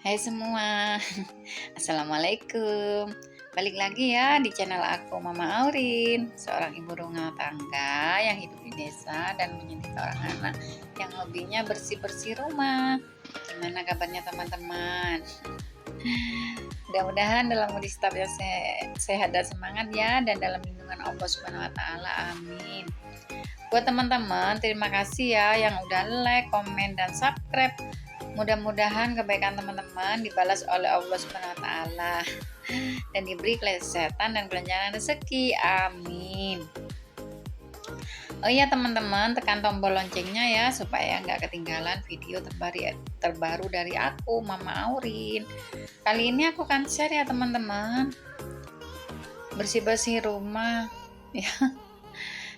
Hai semua, Assalamualaikum. Balik lagi ya di channel aku Mama Aurin, seorang ibu rumah tangga yang hidup di desa dan mendidik orang anak yang hobinya bersih-bersih rumah. Gimana kabarnya teman-teman? Mudah-mudahan dalam kondisi tetap yang sehat dan semangat ya, dan dalam lindungan Allah Subhanahu wa taala. Amin. Buat teman-teman, terima kasih ya yang udah like, komen, dan subscribe. Mudah-mudahan kebaikan teman-teman dibalas oleh Allah Subhanahu wa taala dan diberi kesehatan dan kelancaran rezeki. Amin. Oh iya teman-teman, tekan tombol loncengnya ya supaya nggak ketinggalan video terbaru dari aku, Mama Aurin. Kali ini aku akan share ya teman-teman, bersih-bersih rumah ya.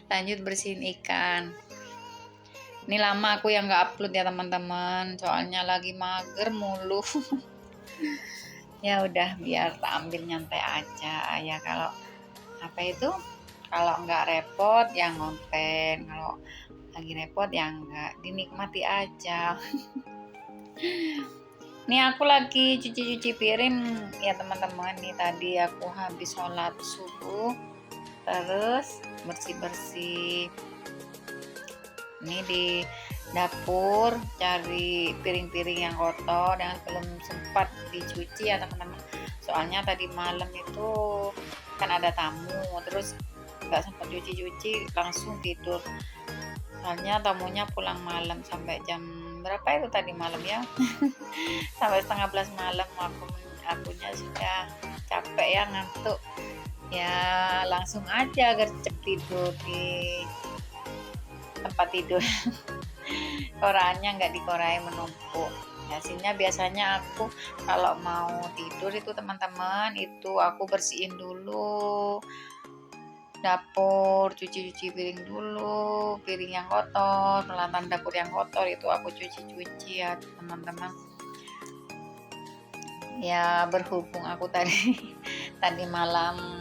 Lanjut bersihin ikan. Ini lama aku yang nggak upload ya teman-teman, soalnya lagi mager mulu. Ya udah, biar tak ambil nyantai aja ya. Kalau kalau nggak repot ya ngonten, kalau lagi repot ya nggak, dinikmati aja. Nih aku lagi cuci-cuci piring ya teman-teman. Nih tadi aku habis sholat subuh, terus bersih-bersih. Ini di dapur cari piring-piring yang kotor yang belum sempat dicuci ya teman-teman, soalnya tadi malam itu kan ada tamu, terus nggak sempat cuci-cuci, langsung tidur. Soalnya tamunya pulang malam sampai jam berapa itu tadi malam ya. Sampai 10:30 malam. Akunya sudah capek ya, ngantuk ya, langsung aja gercep tidur di tempat tidur. Koraannya nggak dikorai menumpuk. Hasilnya biasanya aku kalau mau tidur itu teman-teman, itu aku bersihin dulu dapur, cuci-cuci piring dulu, piring yang kotor, peralatan dapur yang kotor itu aku cuci-cuci ya teman-teman. Ya berhubung aku tadi malam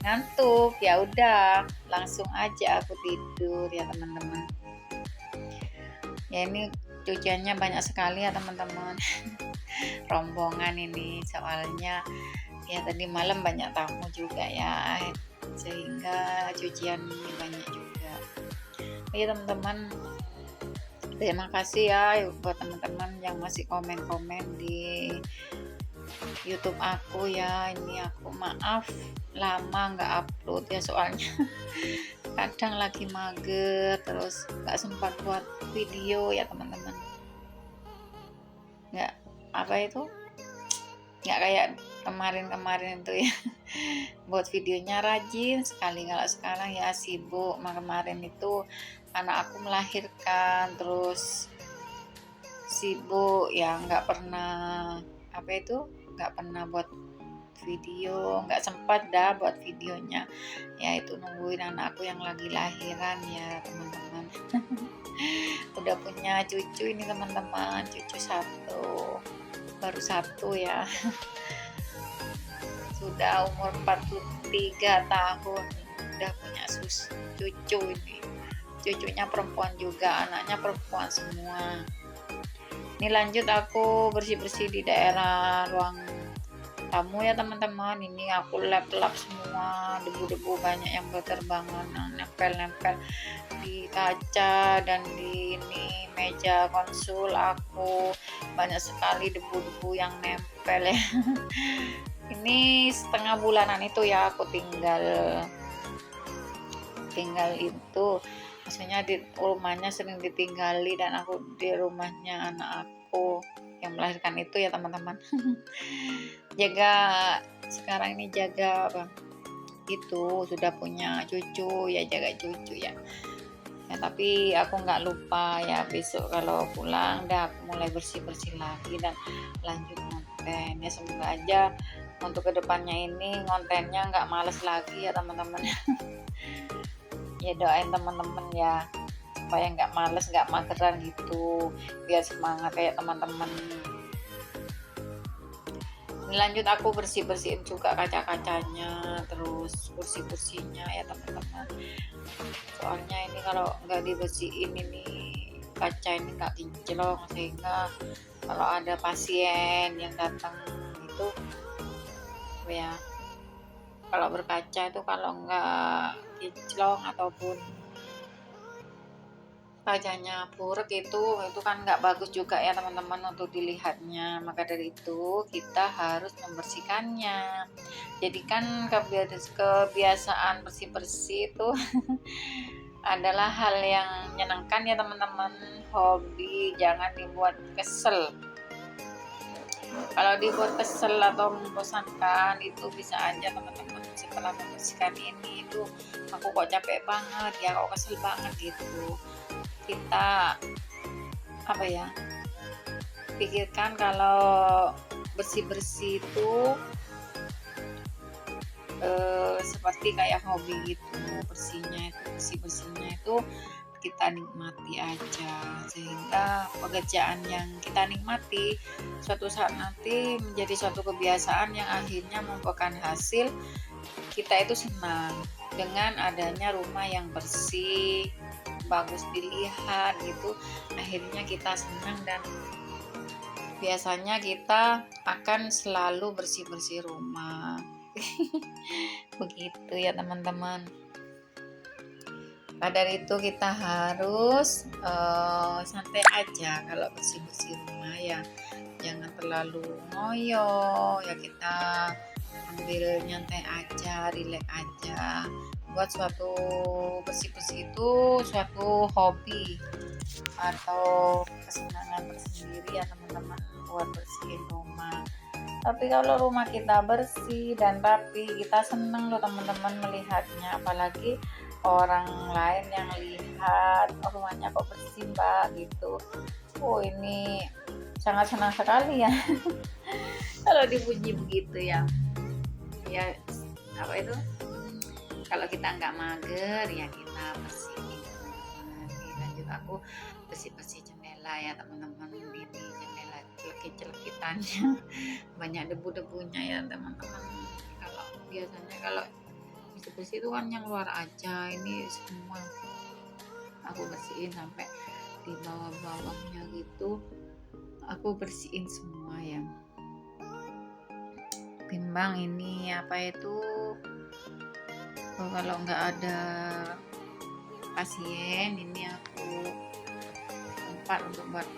ngantuk, ya udah langsung aja aku tidur ya teman-teman. Ya ini cuciannya banyak sekali ya teman-teman. Rombongan ini soalnya ya tadi malam banyak tamu juga ya, sehingga cucian ini banyak juga. Ya teman-teman, terima kasih ya buat teman-teman yang masih komen-komen di YouTube aku ya. Ini aku maaf lama nggak upload ya, soalnya kadang lagi mager, terus nggak sempat buat video ya teman-teman. Nggak nggak kayak kemarin itu ya. Buat videonya rajin sekali. Kalau sekarang ya sibuk. Kemarin itu anak aku melahirkan, terus sibuk ya, nggak pernah buat video, nggak sempat dah buat videonya ya. Itu nungguin anak aku yang lagi lahiran ya teman-teman. Udah punya cucu ini teman-teman, cucu baru satu ya. Sudah umur 43 tahun udah punya cucu. Ini cucunya perempuan juga, anaknya perempuan semua. Ini lanjut aku bersih-bersih di daerah ruang tamu ya teman-teman. Ini aku lap-lap semua, debu-debu banyak yang berterbangan, nempel-nempel di kaca dan di ini meja konsul aku, banyak sekali debu-debu yang nempel ya. Ini setengah bulanan itu ya aku tinggal itu, maksudnya di rumahnya sering ditinggali, dan aku di rumahnya anak aku yang melahirkan itu ya teman-teman. Sekarang ini jaga itu sudah punya cucu ya, jaga cucu ya. Tapi aku nggak lupa ya, besok kalau pulang aku mulai bersih-bersih lagi dan lanjut konten ya. Semoga aja untuk kedepannya ini kontennya nggak males lagi ya teman-teman. Ya doain teman-teman ya supaya nggak males, nggak mageran gitu, biar semangat kayak teman-teman. Ini lanjut aku bersih-bersihin juga kaca-kacanya, terus kursi-kursinya ya teman-teman. Soalnya ini kalau nggak dibersihin ini kaca ini nggak kinclong, sehingga kalau ada pasien yang datang itu ya, kalau berkaca itu kalau nggak kinclong ataupun kacanya buruk itu kan nggak bagus juga ya teman-teman untuk dilihatnya. Maka dari itu kita harus membersihkannya. Jadi kan kebiasaan bersih-bersih itu adalah hal yang menyenangkan ya teman-teman. Hobi, jangan dibuat kesel. Kalau dibuat kesel atau membosankan itu bisa aja teman-teman setelah membersihkan ini itu aku kok capek banget ya, kok kesel banget gitu. Kita apa ya, pikirkan kalau bersih-bersih itu seperti kayak hobi gitu. Bersih-bersihnya itu kita nikmati aja, sehingga pekerjaan yang kita nikmati suatu saat nanti menjadi suatu kebiasaan yang akhirnya membuahkan hasil kita itu senang dengan adanya rumah yang bersih, bagus dilihat gitu. Akhirnya kita senang dan biasanya kita akan selalu bersih-bersih rumah. Begitu ya teman-teman. Maka dari itu kita harus santai aja kalau bersih-bersih rumah ya, jangan terlalu ngoyo ya, kita ambil nyantai aja, rileks aja. Buat suatu bersih-bersih itu suatu hobi atau kesenangan tersendiri ya teman-teman, buat bersihin rumah. Tapi kalau rumah kita bersih dan rapi, kita senang loh teman-teman melihatnya. Apalagi orang lain yang lihat, oh, rumahnya kok bersih mbak gitu. Oh ini sangat senang sekali ya kalau dipuji begitu ya. Ya apa itu? Kalau kita nggak mager ya kita bersihin. Dan juga aku bersih-bersih jendela ya teman-teman. Ini jendela celekit-celekitannya banyak debu-debunya ya teman-teman. Kalau biasanya kalau bersih itu kan yang luar aja, ini semua aku bersihin sampai di bawah-bawahnya gitu, aku bersihin semua ya. Timbang ini apa itu, kalau nggak ada pasien ini aku tempat untuk buat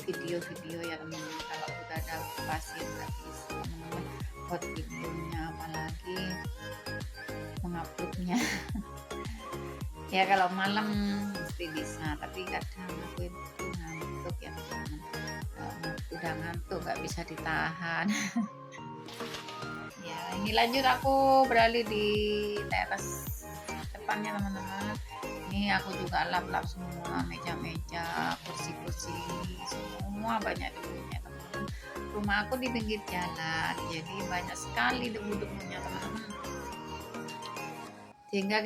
video-video ya teman-teman. Kalau udah ada pasien nggak bisa teman-teman buat videonya, apalagi menguploadnya. Ya kalau malam mesti bisa, tapi kadang aku itu ngantuk ya teman-teman. Udah ngantuk nggak bisa ditahan. Ya ini lanjut aku beralih di teras depannya teman-teman. Ini aku juga lap-lap semua meja-meja, kursi-kursi semua banyak debunya teman-teman. Rumah aku di pinggir jalan, jadi banyak sekali debu-debunya teman-teman. Sehingga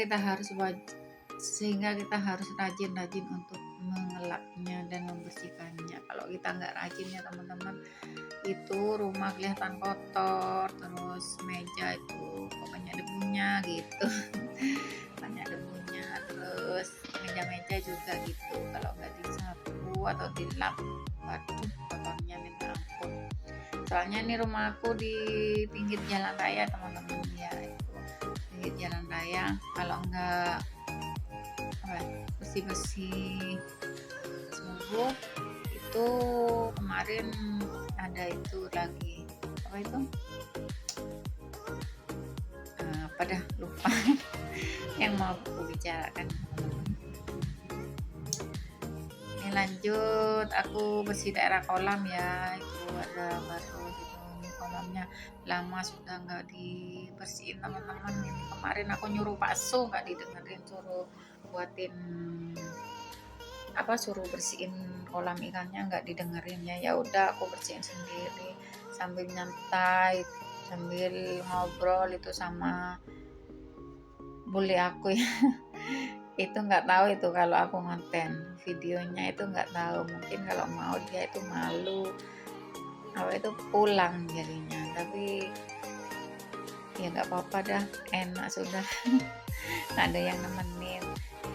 kita harus rajin-rajin untuk mengelapnya dan membersihkannya. Kalau kita nggak rajin ya teman-teman, itu rumah kelihatan kotor, terus meja itu banyak debunya gitu. Banyak debunya, terus meja-meja juga gitu. Kalau nggak disapu atau dilap, waduh kotornya minta ampun. Soalnya ini rumah aku di pinggir jalan raya teman-teman ya, pinggir jalan raya. Kalau enggak bersih-bersih seminggu itu, kemarin ada itu lagi apa itu apa dah lupa yang mau aku bicarakan. Ini lanjut aku bersih daerah kolam ya, itu ada batu gitu. Ini kolamnya lama sudah nggak dibersihin teman-teman. Ini kemarin aku nyuruh Pak Su nggak didengerin, suruh buatin suruh bersihin kolam ikannya nggak didengerin ya. Ya udah aku bersihin sendiri sambil nyantai, sambil ngobrol itu sama bule aku ya. Itu nggak tahu itu kalau aku ngonten videonya, itu nggak tahu, mungkin kalau mau dia itu malu itu pulang jadinya. Tapi ya nggak apa-apa dah, enak sudah. Ada yang nemenin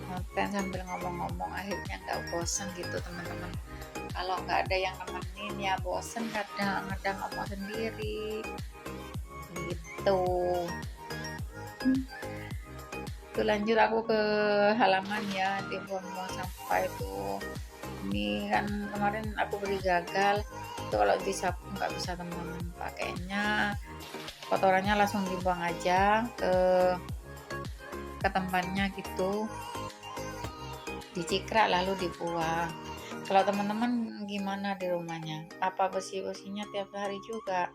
nonton sambil ngomong-ngomong, akhirnya nggak bosan gitu teman-teman. Kalau nggak ada yang nemenin ya bosen, kadang ngomong sendiri gitu. Tuh lanjut aku ke halaman ya, di buang sampah itu. Ini kan kemarin aku beli gagal itu, kalau disapu nggak bisa teman-teman, pakainya kotorannya langsung dibuang aja ke tempatnya gitu, dicikrak lalu dibuang. Kalau teman-teman gimana di rumahnya, apa bersih-bersihnya tiap hari juga?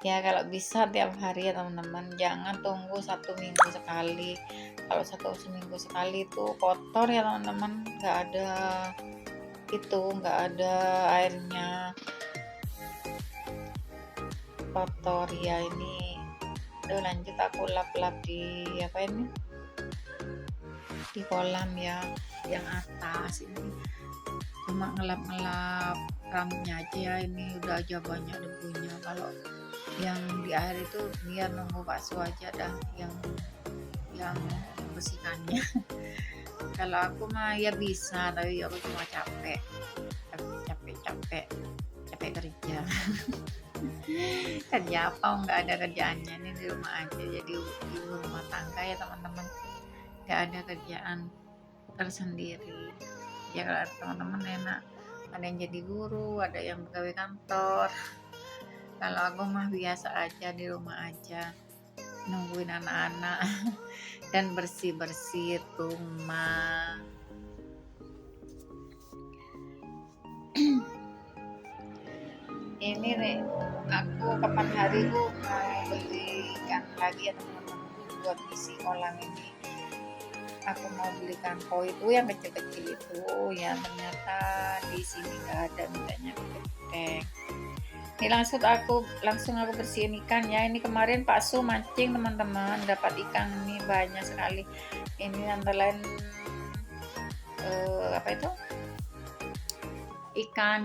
Ya kalau bisa tiap hari ya teman-teman, jangan tunggu 1 minggu sekali. Kalau 1 minggu sekali itu kotor ya teman-teman, nggak ada airnya, kotor ya. Ini udah lanjut aku lap-lap di apa ini, di kolam ya yang atas ini, cuma ngelap-ngelap rambutnya aja ya, ini udah aja banyak debunya. Kalau yang di air itu biar nunggu bakso aja dah yang bersihkannya. Kalau aku mah ya bisa, tapi aku cuma capek kerja. Kerja apa, nggak ada kerjaannya, ini di rumah aja jadi ibu rumah tangga ya teman-teman, nggak ada kerjaan tersendiri ya. Kalau teman-teman enak, ada yang jadi guru, ada yang pegawai kantor. Kalau aku mah biasa aja, di rumah aja nungguin anak-anak dan bersih-bersih rumah. Ini nih, aku kapan hari mau belikan lagi ya teman-teman, buat isi kolam ini. Aku mau belikan koi itu yang kecil-kecil itu ya, ternyata di sini nggak ada, mintanya gede. Ini langsung aku bersihin ikan ya. Ini kemarin Pak Su mancing teman-teman, dapat ikan ini banyak sekali. Ini antara lain apa itu, ikan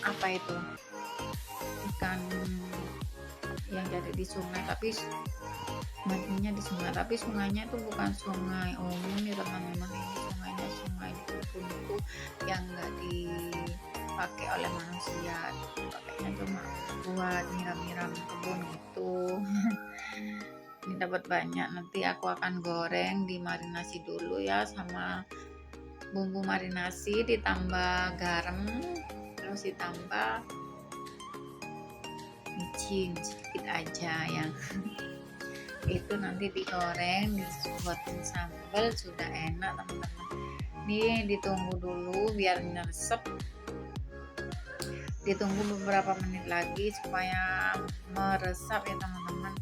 apa itu, ikan yang jadi di sungai, tapi mancingnya di sungai, tapi sungainya itu bukan sungai umum ya teman-teman. Ini sungainya sungai di kebun itu yang nggak dipakai oleh manusia, pakainya cuma buat nyiram-nyiram kebun gitu. Ini dapat banyak, nanti aku akan goreng, dimarinasi dulu ya sama bumbu marinasi, ditambah garam, terus ditambah micin sedikit aja ya. Itu nanti digoreng, dibuatin sambal, sudah enak teman-teman. Ini ditunggu dulu biar meresap, ditunggu beberapa menit lagi supaya meresap ya teman-teman.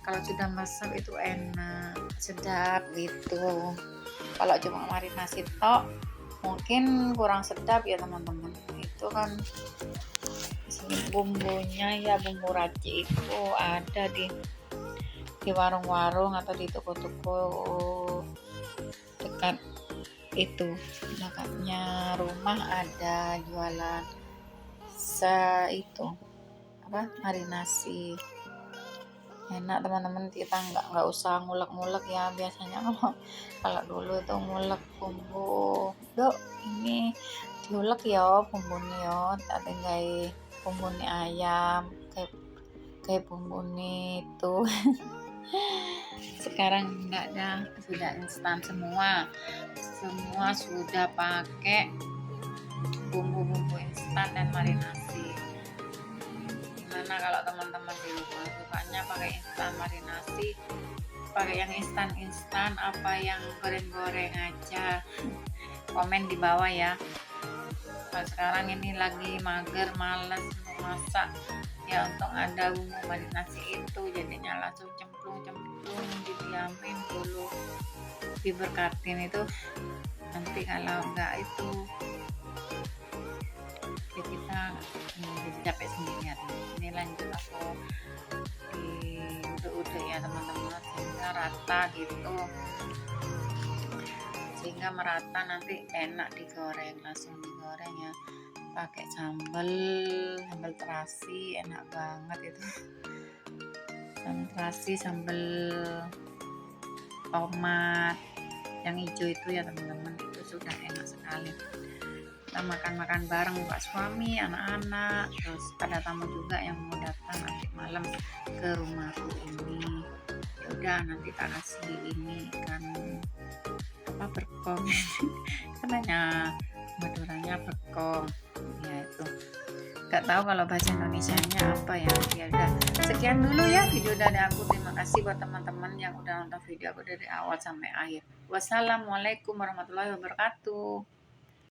Kalau sudah meresap itu enak, sedap gitu. Kalau cuma marinasi tok mungkin kurang sedap ya teman-teman. Itu kan bumbunya ya, bumbu racik itu ada di warung-warung atau di toko-toko dekat itu, dekatnya rumah ada jualan itu apa, marinasi. Enak teman-teman, kita nggak usah ngulek-ngulek ya. Biasanya kalau dulu itu ngulek bumbu, yuk ini diulek ya bumbu yo, tapi kayak bumbu ayam, kayak bumbu itu. Sekarang enggak ada, sudah instan semua sudah pakai bumbu-bumbu instan dan marinasi. Gimana kalau teman-teman di rumah sukanya pakai instan marinasi, pakai yang instan apa yang goreng-goreng aja? Komen di bawah ya. Kalau sekarang ini lagi mager, malas masak ya, untuk ada bumbu marinasi itu jadinya langsung cemplung, didiamin dulu, diberkatin itu. Nanti kalau enggak itu ya kita jadi capek sendirian. Ini lanjut aku diuduk-uduk ya teman-teman, sehingga rata gitu, sehingga merata, nanti enak digoreng, langsung digoreng ya pakai sambal terasi, enak banget itu. Sambal terasi, sambal tomat yang hijau itu ya teman-teman, itu sudah enak sekali. kita makan-makan bareng pak suami, anak-anak, terus ada tamu juga yang mau datang nanti malam ke rumahku ini. Ya udah nanti tak kasih ini kan apa berkong katanya Maduranya berkong ya itu nggak tahu kalau bahasa Indonesianya apa ya. Ya udah sekian dulu ya video dari aku. Terima kasih buat teman-teman yang udah nonton video aku dari awal sampai akhir. Wassalamualaikum warahmatullahi wabarakatuh.